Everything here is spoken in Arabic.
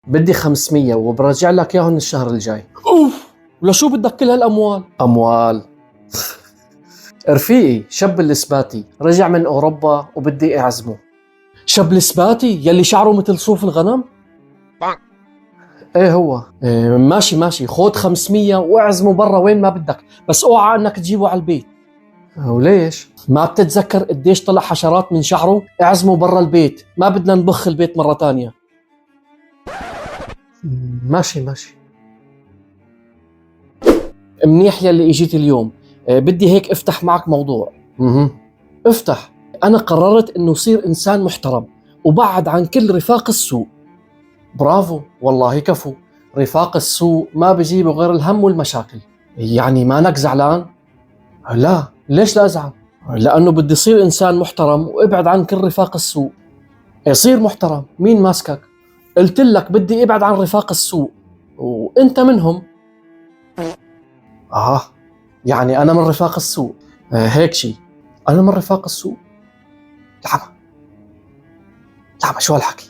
بدي 500 وبرجع لك اياهم الشهر الجاي. اوف، ولشو بدك كل هالاموال؟ اموال. رفيقي شاب الإسباتي رجع من أوروبا وبدي أعزمه. شاب السباتي يلي شعره مثل صوف الغنم؟ إيه هو. ماشي، خود 500 واعزمه برا وين ما بدك، بس اوعى انك تجيبه على البيت. وليش؟ ما بتتذكر قديش طلع حشرات من شعره؟ اعزمه برا البيت، ما بدنا نبخ البيت مرة تانية. ماشي. منيح يلي اجيت اليوم. بدي هيك افتح معك موضوع. افتح. انا قررت انه صير انسان محترم وبعد عن كل رفاق السوء. برافو والله كفو. رفاق السوء ما بيجيبوا غير الهم والمشاكل. يعني مانك زعلان؟ لا، ليش لا أزعل؟ لأنه بدي صير إنسان محترم وابعد عن كل رفاق السوء. يصير محترم، مين ماسكك؟ قلت لك بدي ابعد عن رفاق السوء وانت منهم. يعني أنا من رفاق السوء. هيك شي. أنا من رفاق السوء. لعبة شو هالحكي؟